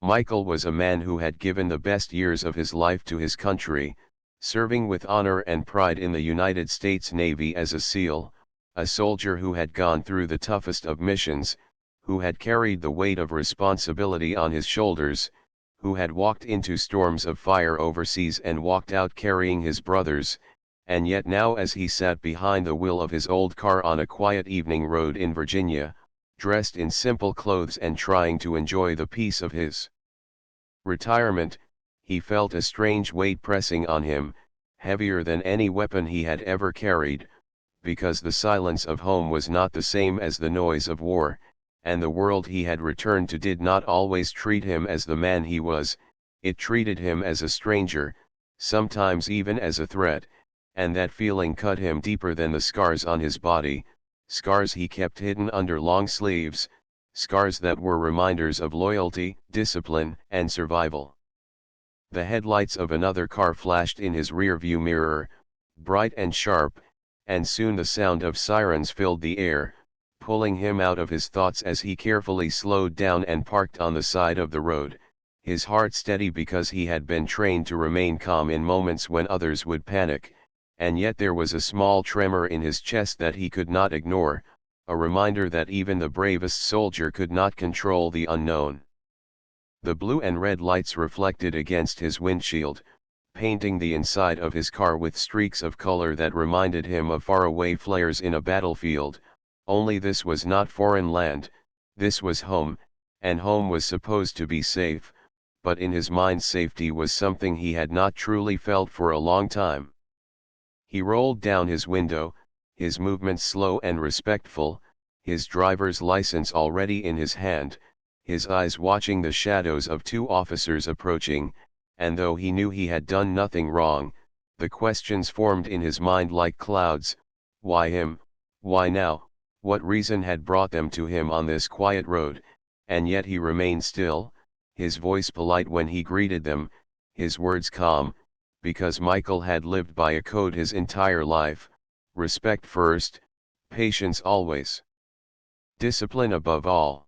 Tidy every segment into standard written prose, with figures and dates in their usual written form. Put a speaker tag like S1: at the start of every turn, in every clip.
S1: Michael was a man who had given the best years of his life to his country, serving with honor and pride in the United States Navy as a SEAL, a soldier who had gone through the toughest of missions, who had carried the weight of responsibility on his shoulders, who had walked into storms of fire overseas and walked out carrying his brothers, and yet now as he sat behind the wheel of his old car on a quiet evening road in Virginia, dressed in simple clothes and trying to enjoy the peace of his retirement, he felt a strange weight pressing on him, heavier than any weapon he had ever carried, because the silence of home was not the same as the noise of war, and the world he had returned to did not always treat him as the man he was, it treated him as a stranger, sometimes even as a threat, and that feeling cut him deeper than the scars on his body, scars he kept hidden under long sleeves, scars that were reminders of loyalty, discipline, and survival. The headlights of another car flashed in his rearview mirror, bright and sharp, and soon the sound of sirens filled the air, pulling him out of his thoughts as he carefully slowed down and parked on the side of the road, his heart steady because he had been trained to remain calm in moments when others would panic, and yet there was a small tremor in his chest that he could not ignore, a reminder that even the bravest soldier could not control the unknown. The blue and red lights reflected against his windshield, painting the inside of his car with streaks of color that reminded him of faraway flares in a battlefield, only this was not foreign land, this was home, and home was supposed to be safe, but in his mind safety was something he had not truly felt for a long time. He rolled down his window, his movements slow and respectful, his driver's license already in his hand, his eyes watching the shadows of two officers approaching, and though he knew he had done nothing wrong, the questions formed in his mind like clouds: why him, why now, what reason had brought them to him on this quiet road, and yet he remained still, his voice polite when he greeted them, his words calm, because Michael had lived by a code his entire life: respect first, patience always, discipline above all.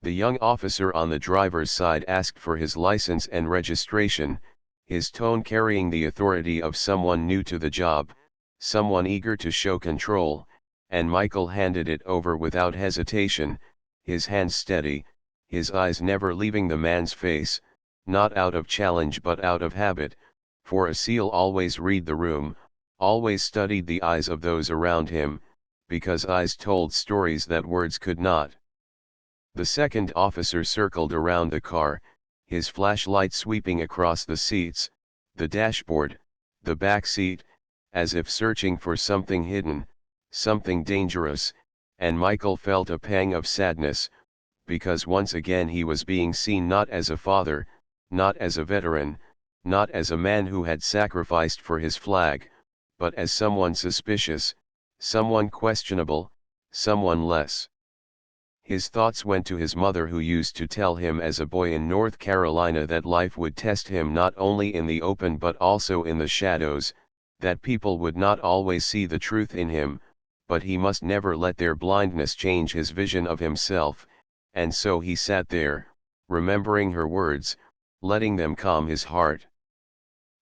S1: The young officer on the driver's side asked for his license and registration, his tone carrying the authority of someone new to the job, someone eager to show control, and Michael handed it over without hesitation, his hands steady, his eyes never leaving the man's face, not out of challenge but out of habit, for a SEAL always read the room, always studied the eyes of those around him, because eyes told stories that words could not. The second officer circled around the car, his flashlight sweeping across the seats, the dashboard, the back seat, as if searching for something hidden, something dangerous, and Michael felt a pang of sadness, because once again he was being seen not as a father, not as a veteran, not as a man who had sacrificed for his flag, but as someone suspicious, someone questionable, someone less. His thoughts went to his mother, who used to tell him as a boy in North Carolina that life would test him not only in the open but also in the shadows, that people would not always see the truth in him, but he must never let their blindness change his vision of himself, and so he sat there, remembering her words, letting them calm his heart.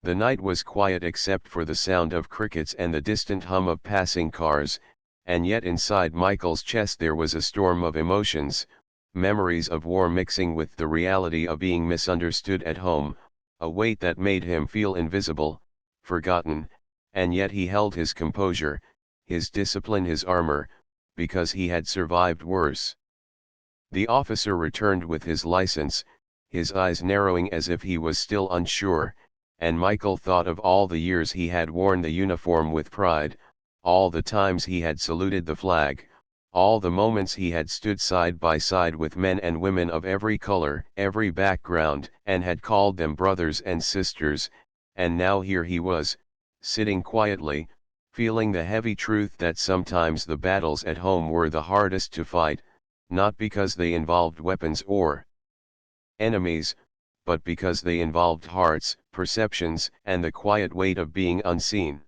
S1: The night was quiet except for the sound of crickets and the distant hum of passing cars, and yet inside Michael's chest there was a storm of emotions, memories of war mixing with the reality of being misunderstood at home, a weight that made him feel invisible, forgotten, and yet he held his composure, his discipline, his armor, because he had survived worse. The officer returned with his license, his eyes narrowing as if he was still unsure, and Michael thought of all the years he had worn the uniform with pride, all the times he had saluted the flag, all the moments he had stood side by side with men and women of every color, every background, and had called them brothers and sisters, and now here he was, sitting quietly, feeling the heavy truth that sometimes the battles at home were the hardest to fight, not because they involved weapons or enemies, but because they involved hearts, perceptions, and the quiet weight of being unseen.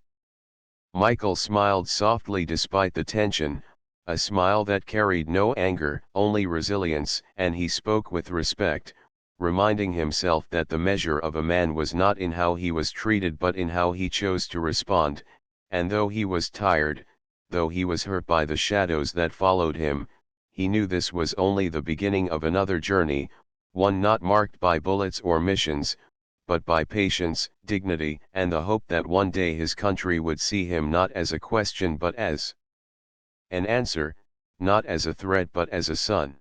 S1: Michael smiled softly despite the tension, a smile that carried no anger, only resilience, and he spoke with respect, reminding himself that the measure of a man was not in how he was treated but in how he chose to respond, and though he was tired, though he was hurt by the shadows that followed him, he knew this was only the beginning of another journey, one not marked by bullets or missions, but by patience, dignity, and the hope that one day his country would see him not as a question but as an answer, not as a threat but as a son.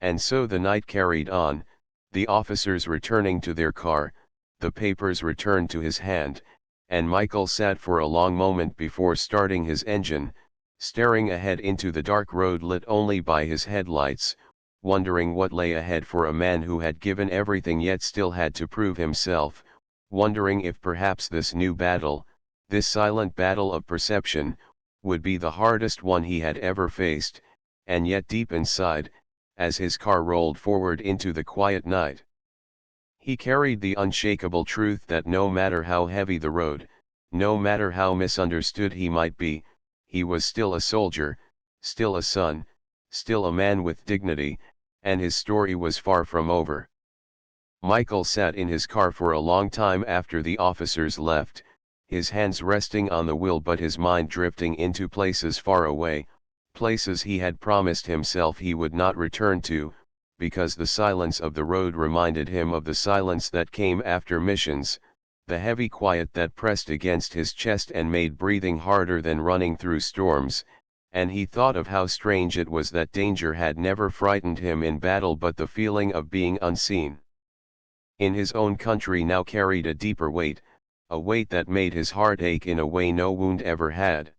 S1: And so the night carried on, the officers returning to their car, the papers returned to his hand, and Michael sat for a long moment before starting his engine, staring ahead into the dark road lit only by his headlights, wondering what lay ahead for a man who had given everything yet still had to prove himself, wondering if perhaps this new battle, this silent battle of perception, would be the hardest one he had ever faced, and yet deep inside, as his car rolled forward into the quiet night, he carried the unshakable truth that no matter how heavy the road, no matter how misunderstood he might be, he was still a soldier, still a son, still a man with dignity, and his story was far from over. Michael sat in his car for a long time after the officers left, his hands resting on the wheel but his mind drifting into places far away, places he had promised himself he would not return to, because the silence of the road reminded him of the silence that came after missions, the heavy quiet that pressed against his chest and made breathing harder than running through storms, and he thought of how strange it was that danger had never frightened him in battle but the feeling of being unseen in his own country now carried a deeper weight, a weight that made his heart ache in a way no wound ever had.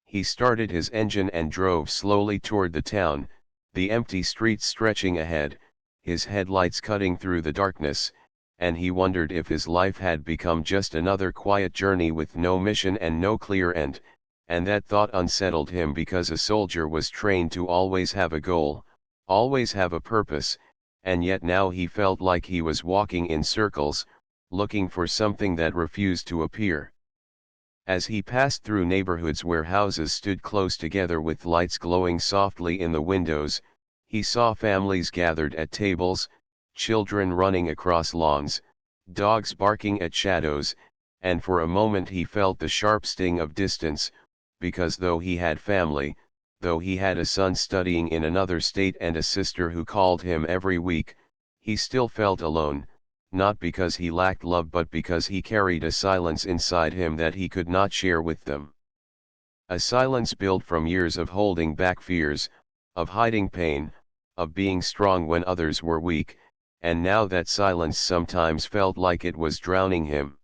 S1: He started his engine and drove slowly toward the town, the empty streets stretching ahead, his headlights cutting through the darkness, and he wondered if his life had become just another quiet journey with no mission and no clear end, and that thought unsettled him because a soldier was trained to always have a goal, always have a purpose, and yet now he felt like he was walking in circles, looking for something that refused to appear. As he passed through neighborhoods where houses stood close together with lights glowing softly in the windows, he saw families gathered at tables, children running across lawns, dogs barking at shadows, and for a moment he felt the sharp sting of distance, because though he had family, though he had a son studying in another state and a sister who called him every week, he still felt alone, not because he lacked love but because he carried a silence inside him that he could not share with them. A silence built from years of holding back fears, of hiding pain, of being strong when others were weak, and now that silence sometimes felt like it was drowning him.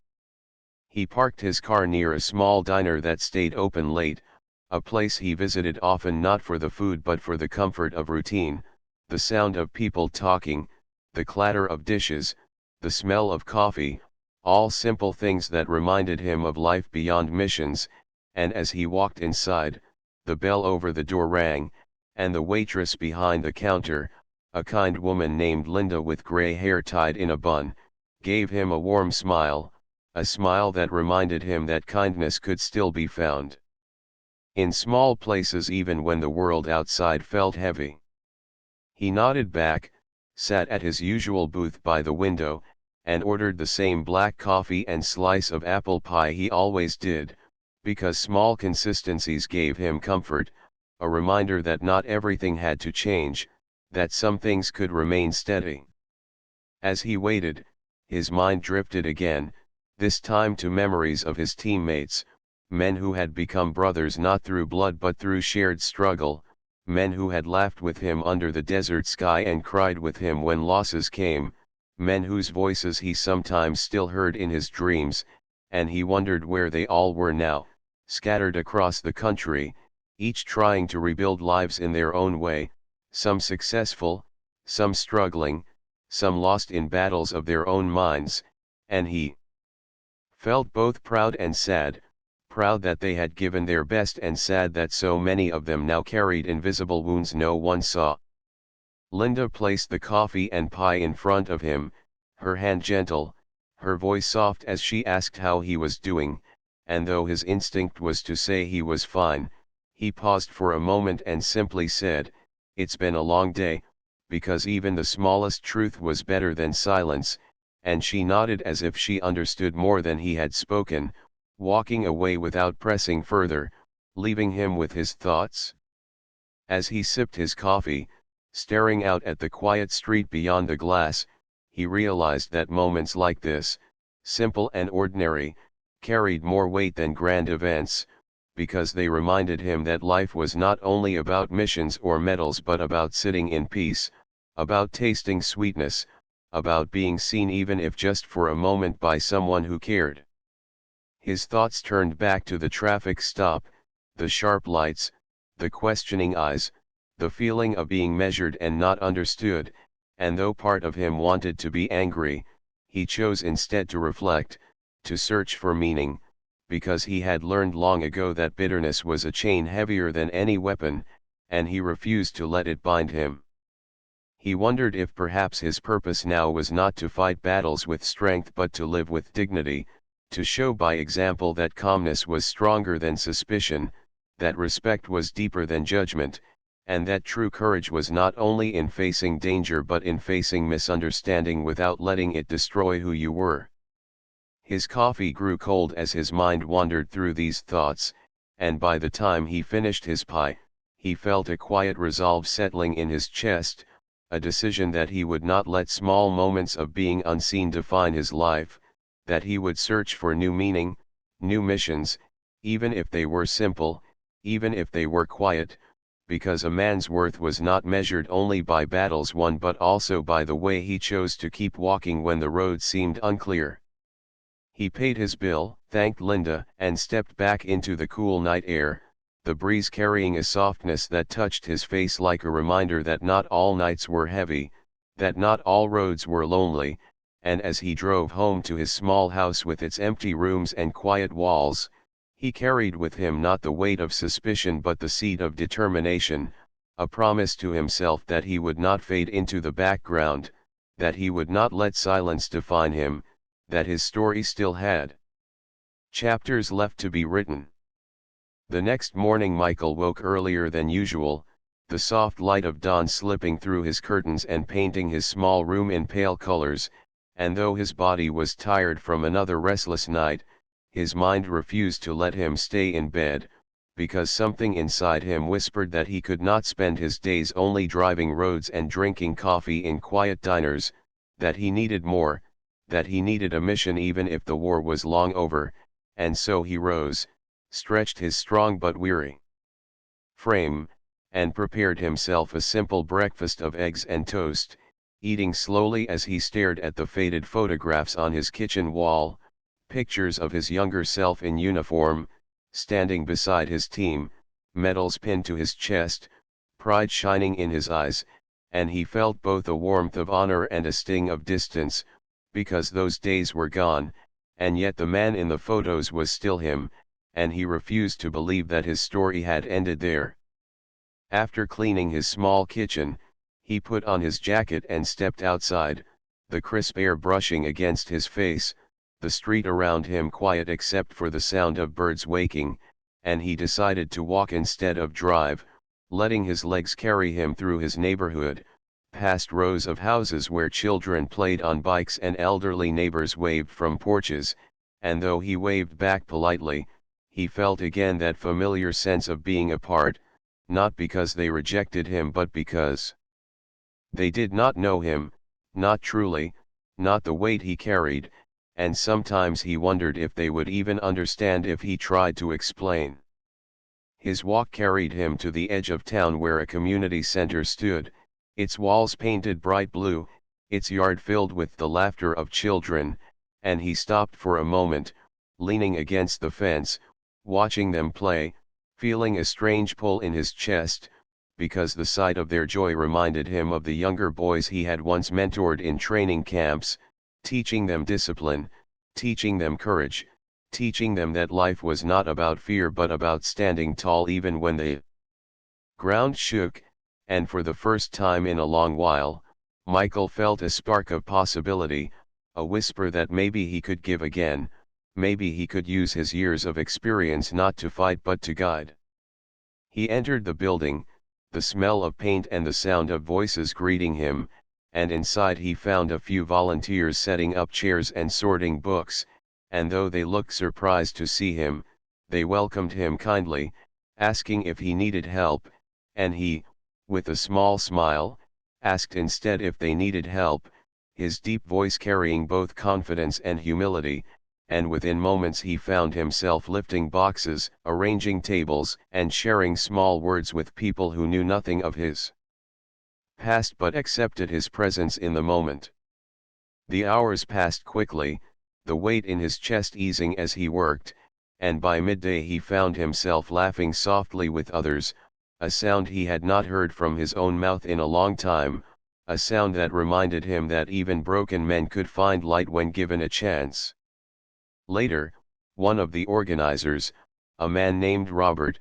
S1: He parked his car near a small diner that stayed open late, a place he visited often not for the food but for the comfort of routine, the sound of people talking, the clatter of dishes, the smell of coffee, all simple things that reminded him of life beyond missions, and as he walked inside, the bell over the door rang, and the waitress behind the counter, a kind woman named Linda with gray hair tied in a bun, gave him a warm smile, a smile that reminded him that kindness could still be found in small places even when the world outside felt heavy. He nodded back, sat at his usual booth by the window, and ordered the same black coffee and slice of apple pie he always did, because small consistencies gave him comfort, a reminder that not everything had to change, that some things could remain steady. As he waited, his mind drifted again, this time to memories of his teammates, men who had become brothers not through blood but through shared struggle, men who had laughed with him under the desert sky and cried with him when losses came, men whose voices he sometimes still heard in his dreams, and he wondered where they all were now, scattered across the country, each trying to rebuild lives in their own way, some successful, some struggling, some lost in battles of their own minds, and he felt both proud and sad, proud that they had given their best and sad that so many of them now carried invisible wounds no one saw. Linda placed the coffee and pie in front of him, her hand gentle, her voice soft as she asked how he was doing, and though his instinct was to say he was fine, he paused for a moment and simply said, "It's been a long day, because even the smallest truth was better than silence, and she nodded as if she understood more than he had spoken, walking away without pressing further, leaving him with his thoughts. As he sipped his coffee, staring out at the quiet street beyond the glass, he realized that moments like this, simple and ordinary, carried more weight than grand events, because they reminded him that life was not only about missions or medals but about sitting in peace, about tasting sweetness, about being seen even if just for a moment by someone who cared. His thoughts turned back to the traffic stop, the sharp lights, the questioning eyes, the feeling of being measured and not understood, and though part of him wanted to be angry, he chose instead to reflect, to search for meaning, because he had learned long ago that bitterness was a chain heavier than any weapon, and he refused to let it bind him. He wondered if perhaps his purpose now was not to fight battles with strength but to live with dignity, to show by example that calmness was stronger than suspicion, that respect was deeper than judgment, and that true courage was not only in facing danger but in facing misunderstanding without letting it destroy who you were. His coffee grew cold as his mind wandered through these thoughts, and by the time he finished his pie, he felt a quiet resolve settling in his chest, a decision that he would not let small moments of being unseen define his life, that he would search for new meaning, new missions, even if they were simple, even if they were quiet, because a man's worth was not measured only by battles won but also by the way he chose to keep walking when the road seemed unclear. He paid his bill, thanked Linda, and stepped back into the cool night air, the breeze carrying a softness that touched his face like a reminder that not all nights were heavy, that not all roads were lonely, and as he drove home to his small house with its empty rooms and quiet walls, he carried with him not the weight of suspicion but the seed of determination, a promise to himself that he would not fade into the background, that he would not let silence define him, that his story still had chapters left to be written. The next morning Michael woke earlier than usual, the soft light of dawn slipping through his curtains and painting his small room in pale colors, and though his body was tired from another restless night, his mind refused to let him stay in bed, because something inside him whispered that he could not spend his days only driving roads and drinking coffee in quiet diners, that he needed more, that he needed a mission even if the war was long over, and so he rose, stretched his strong but weary frame, and prepared himself a simple breakfast of eggs and toast, eating slowly as he stared at the faded photographs on his kitchen wall, pictures of his younger self in uniform, standing beside his team, medals pinned to his chest, pride shining in his eyes, and he felt both a warmth of honor and a sting of distance, because those days were gone, and yet the man in the photos was still him, and he refused to believe that his story had ended there. After cleaning his small kitchen, he put on his jacket and stepped outside, the crisp air brushing against his face, the street around him quiet except for the sound of birds waking, and he decided to walk instead of drive, letting his legs carry him through his neighborhood, past rows of houses where children played on bikes and elderly neighbors waved from porches, and though he waved back politely, he felt again that familiar sense of being apart, not because they rejected him but because they did not know him, not truly, not the weight he carried, and sometimes he wondered if they would even understand if he tried to explain. His walk carried him to the edge of town where a community center stood, its walls painted bright blue, its yard filled with the laughter of children, and he stopped for a moment, leaning against the fence, watching them play, feeling a strange pull in his chest, because the sight of their joy reminded him of the younger boys he had once mentored in training camps, teaching them discipline, teaching them courage, teaching them that life was not about fear but about standing tall even when the ground shook, and for the first time in a long while, Michael felt a spark of possibility, a whisper that maybe he could give again, maybe he could use his years of experience not to fight but to guide. He entered the building, the smell of paint and the sound of voices greeting him, and inside he found a few volunteers setting up chairs and sorting books, and though they looked surprised to see him, they welcomed him kindly, asking if he needed help, and he, with a small smile, asked instead if they needed help, his deep voice carrying both confidence and humility, and within moments he found himself lifting boxes, arranging tables, and sharing small words with people who knew nothing of his past but accepted his presence in the moment. The hours passed quickly, the weight in his chest easing as he worked, and by midday he found himself laughing softly with others, a sound he had not heard from his own mouth in a long time, a sound that reminded him that even broken men could find light when given a chance. Later, one of the organizers, a man named Robert,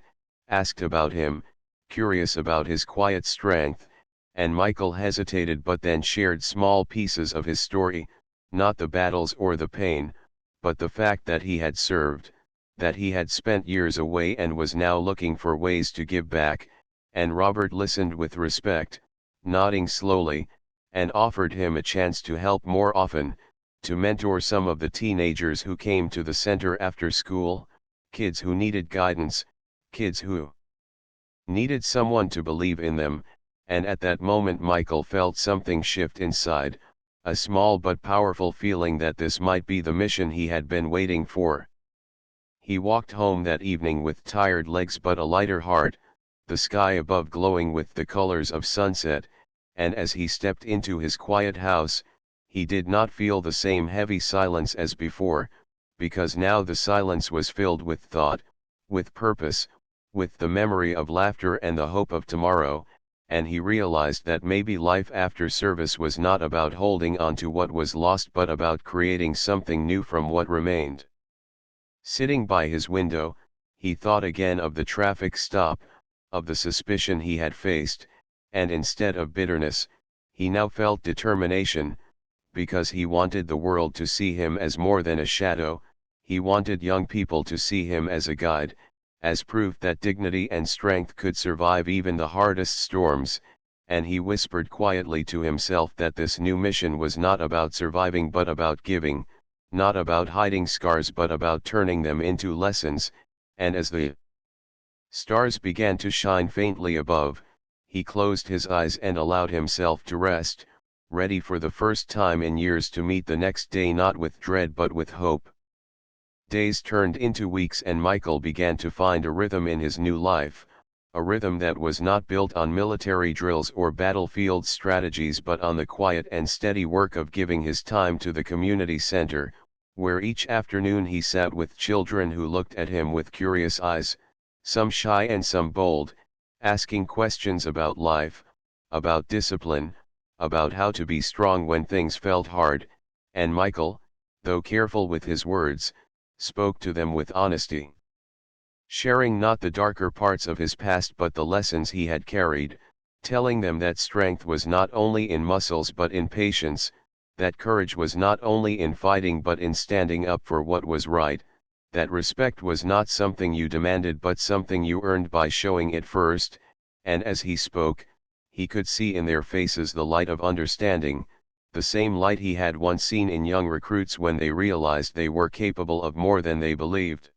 S1: asked about him, curious about his quiet strength, and Michael hesitated but then shared small pieces of his story, not the battles or the pain, but the fact that he had served, that he had spent years away and was now looking for ways to give back, and Robert listened with respect, nodding slowly, and offered him a chance to help more often, to mentor some of the teenagers who came to the center after school, kids who needed guidance, kids who needed someone to believe in them, and at that moment Michael felt something shift inside, a small but powerful feeling that this might be the mission he had been waiting for. He walked home that evening with tired legs but a lighter heart, the sky above glowing with the colors of sunset, and as he stepped into his quiet house, he did not feel the same heavy silence as before, because now the silence was filled with thought, with purpose, with the memory of laughter and the hope of tomorrow, and he realized that maybe life after service was not about holding on to what was lost but about creating something new from what remained. Sitting by his window, he thought again of the traffic stop, of the suspicion he had faced, and instead of bitterness, he now felt determination, because he wanted the world to see him as more than a shadow, he wanted young people to see him as a guide, as proof that dignity and strength could survive even the hardest storms, and he whispered quietly to himself that this new mission was not about surviving but about giving, not about hiding scars but about turning them into lessons, and as the stars began to shine faintly above, he closed his eyes and allowed himself to rest, ready for the first time in years to meet the next day not with dread but with hope. Days turned into weeks and Michael began to find a rhythm in his new life, a rhythm that was not built on military drills or battlefield strategies but on the quiet and steady work of giving his time to the community center, where each afternoon he sat with children who looked at him with curious eyes, some shy and some bold, asking questions about life, about discipline, about how to be strong when things felt hard, and Michael, though careful with his words, spoke to them with honesty. Sharing not the darker parts of his past but the lessons he had carried, telling them that strength was not only in muscles but in patience, that courage was not only in fighting but in standing up for what was right, that respect was not something you demanded but something you earned by showing it first, and as he spoke, he could see in their faces the light of understanding, the same light he had once seen in young recruits when they realized they were capable of more than they believed.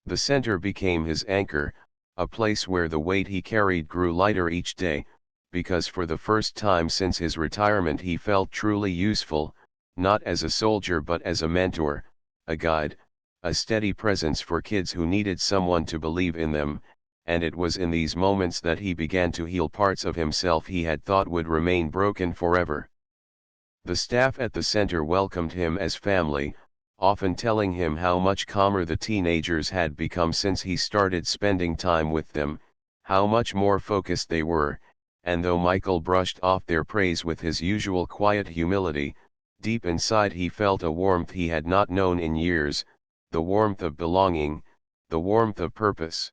S1: The center became his anchor, a place where the weight he carried grew lighter each day, because for the first time since his retirement he felt truly useful, not as a soldier but as a mentor, a guide, a steady presence for kids who needed someone to believe in them, and it was in these moments that he began to heal parts of himself he had thought would remain broken forever. The staff at the center welcomed him as family, often telling him how much calmer the teenagers had become since he started spending time with them, how much more focused they were, and though Michael brushed off their praise with his usual quiet humility, deep inside he felt a warmth he had not known in years, the warmth of belonging, the warmth of purpose.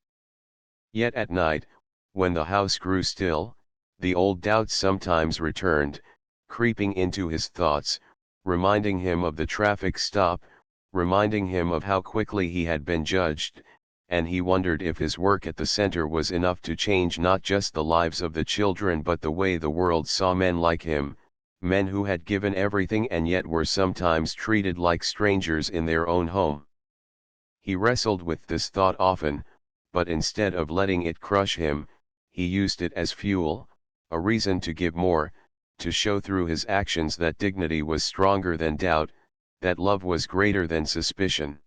S1: Yet at night, when the house grew still, the old doubts sometimes returned, creeping into his thoughts, reminding him of the traffic stop, reminding him of how quickly he had been judged, and he wondered if his work at the center was enough to change not just the lives of the children but the way the world saw men like him, men who had given everything and yet were sometimes treated like strangers in their own home. He wrestled with this thought often, but instead of letting it crush him, he used it as fuel, a reason to give more, to show through his actions that dignity was stronger than doubt, that love was greater than suspicion.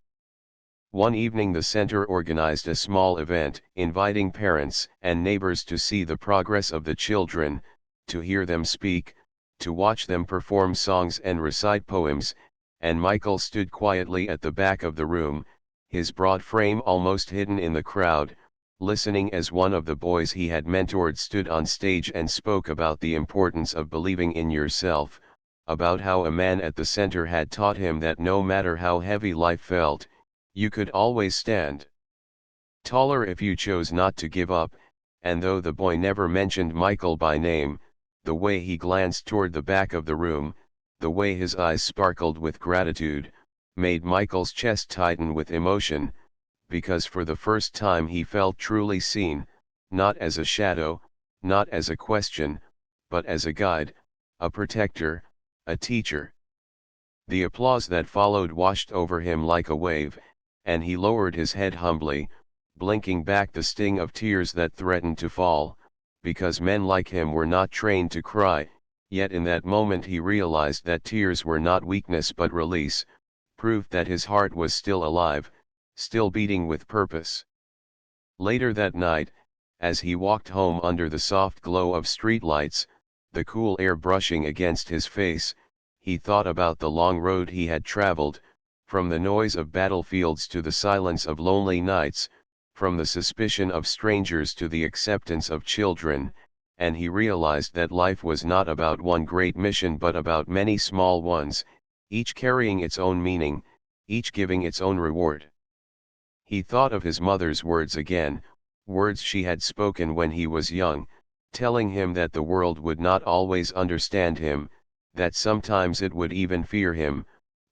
S1: One evening the center organized a small event, inviting parents and neighbors to see the progress of the children, to hear them speak, to watch them perform songs and recite poems, and Michael stood quietly at the back of the room, his broad frame almost hidden in the crowd, listening as one of the boys he had mentored stood on stage and spoke about the importance of believing in yourself, about how a man at the center had taught him that no matter how heavy life felt, you could always stand taller if you chose not to give up, and though the boy never mentioned Michael by name, the way he glanced toward the back of the room, the way his eyes sparkled with gratitude, made Michael's chest tighten with emotion, because for the first time he felt truly seen, not as a shadow, not as a question, but as a guide, a protector, a teacher. The applause that followed washed over him like a wave, and he lowered his head humbly, blinking back the sting of tears that threatened to fall, because men like him were not trained to cry, yet in that moment he realized that tears were not weakness but release, proof that his heart was still alive, still beating with purpose. Later that night, as he walked home under the soft glow of streetlights, the cool air brushing against his face, he thought about the long road he had traveled, from the noise of battlefields to the silence of lonely nights, from the suspicion of strangers to the acceptance of children, and he realized that life was not about one great mission but about many small ones, each carrying its own meaning, each giving its own reward. He thought of his mother's words again, words she had spoken when he was young, telling him that the world would not always understand him, that sometimes it would even fear him,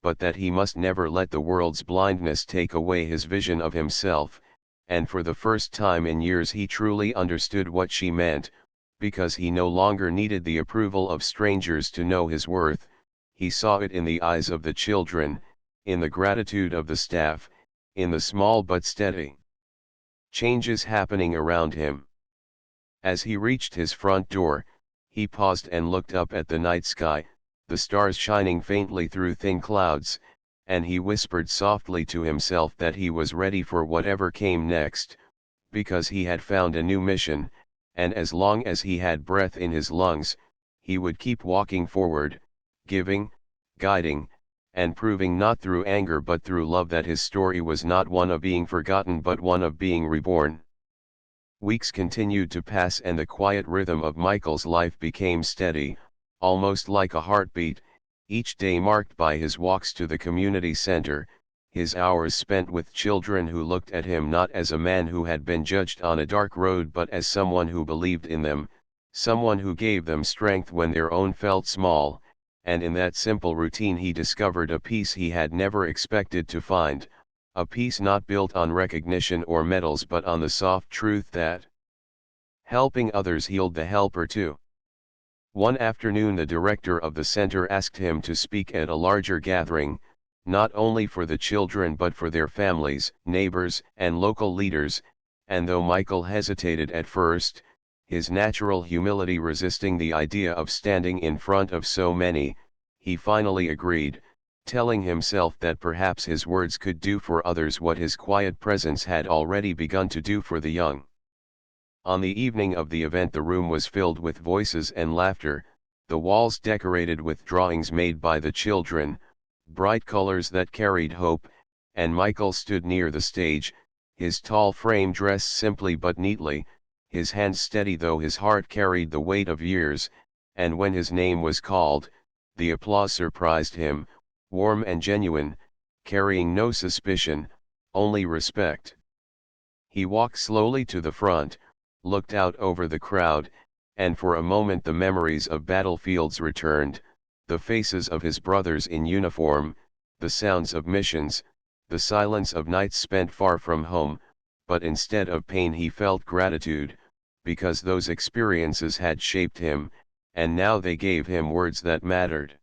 S1: but that he must never let the world's blindness take away his vision of himself, and for the first time in years he truly understood what she meant, because he no longer needed the approval of strangers to know his worth, he saw it in the eyes of the children, in the gratitude of the staff, in the small but steady changes happening around him. As he reached his front door, he paused and looked up at the night sky, the stars shining faintly through thin clouds, and he whispered softly to himself that he was ready for whatever came next, because he had found a new mission, and as long as he had breath in his lungs, he would keep walking forward, giving, guiding, and proving not through anger but through love that his story was not one of being forgotten but one of being reborn. Weeks continued to pass and the quiet rhythm of Michael's life became steady, almost like a heartbeat, each day marked by his walks to the community center, his hours spent with children who looked at him not as a man who had been judged on a dark road but as someone who believed in them, someone who gave them strength when their own felt small, and in that simple routine he discovered a peace he had never expected to find, a peace not built on recognition or medals but on the soft truth that helping others healed the helper too. One afternoon the director of the center asked him to speak at a larger gathering, not only for the children but for their families, neighbors, and local leaders, and though Michael hesitated at first, his natural humility resisting the idea of standing in front of so many, he finally agreed, telling himself that perhaps his words could do for others what his quiet presence had already begun to do for the young. On the evening of the event the room was filled with voices and laughter, the walls decorated with drawings made by the children, bright colors that carried hope, and Michael stood near the stage, his tall frame dressed simply but neatly, his hands steady though his heart carried the weight of years, and when his name was called, the applause surprised him, warm and genuine, carrying no suspicion, only respect. He walked slowly to the front, looked out over the crowd, and for a moment the memories of battlefields returned, the faces of his brothers in uniform, the sounds of missions, the silence of nights spent far from home, but instead of pain he felt gratitude, because those experiences had shaped him, and now they gave him words that mattered.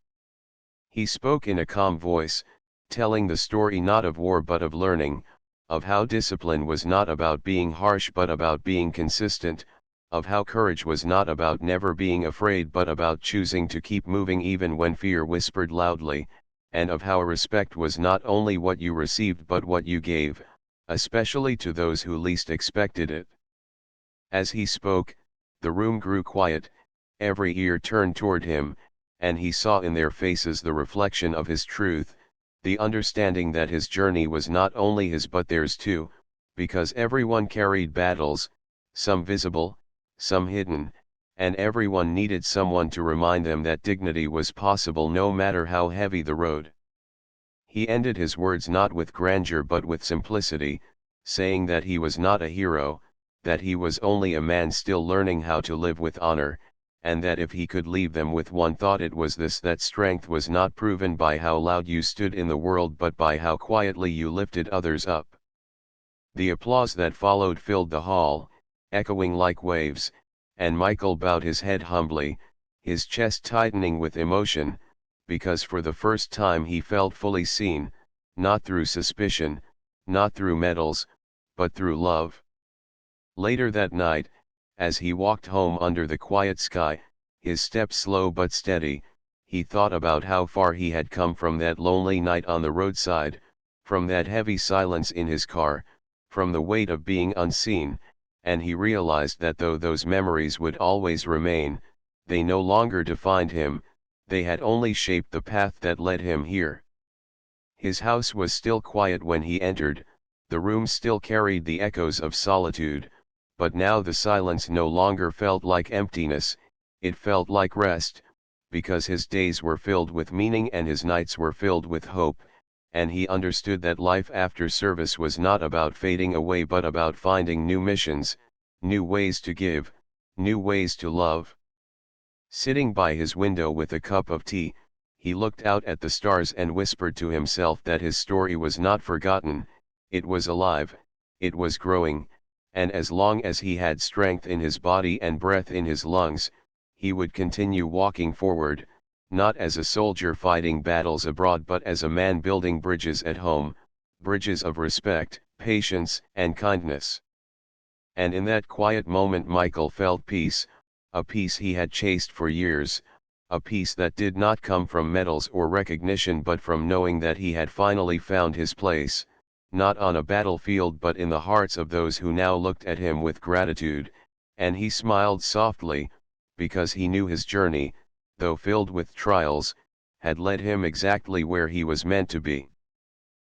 S1: He spoke in a calm voice, telling the story not of war but of learning, of how discipline was not about being harsh but about being consistent, of how courage was not about never being afraid but about choosing to keep moving even when fear whispered loudly, and of how respect was not only what you received but what you gave, especially to those who least expected it. As he spoke, the room grew quiet, every ear turned toward him, and he saw in their faces the reflection of his truth, the understanding that his journey was not only his but theirs too, because everyone carried battles, some visible, some hidden, and everyone needed someone to remind them that dignity was possible no matter how heavy the road. He ended his words not with grandeur but with simplicity, saying that he was not a hero, that he was only a man still learning how to live with honor, and that if he could leave them with one thought it was this: that strength was not proven by how loud you stood in the world but by how quietly you lifted others up. The applause that followed filled the hall, echoing like waves, and Michael bowed his head humbly, his chest tightening with emotion, because for the first time he felt fully seen, not through suspicion, not through medals, but through love. Later that night, as he walked home under the quiet sky, his steps slow but steady, he thought about how far he had come from that lonely night on the roadside, from that heavy silence in his car, from the weight of being unseen, and he realized that though those memories would always remain, they no longer defined him, they had only shaped the path that led him here. His house was still quiet when he entered, the room still carried the echoes of solitude, but now the silence no longer felt like emptiness, it felt like rest, because his days were filled with meaning and his nights were filled with hope, and he understood that life after service was not about fading away but about finding new missions, new ways to give, new ways to love. Sitting by his window with a cup of tea, he looked out at the stars and whispered to himself that his story was not forgotten, it was alive, it was growing, and as long as he had strength in his body and breath in his lungs, he would continue walking forward, not as a soldier fighting battles abroad but as a man building bridges at home, bridges of respect, patience, and kindness. And in that quiet moment Michael felt peace, a peace he had chased for years, a peace that did not come from medals or recognition but from knowing that he had finally found his place, not on a battlefield but in the hearts of those who now looked at him with gratitude, and he smiled softly, because he knew his journey, though filled with trials, had led him exactly where he was meant to be.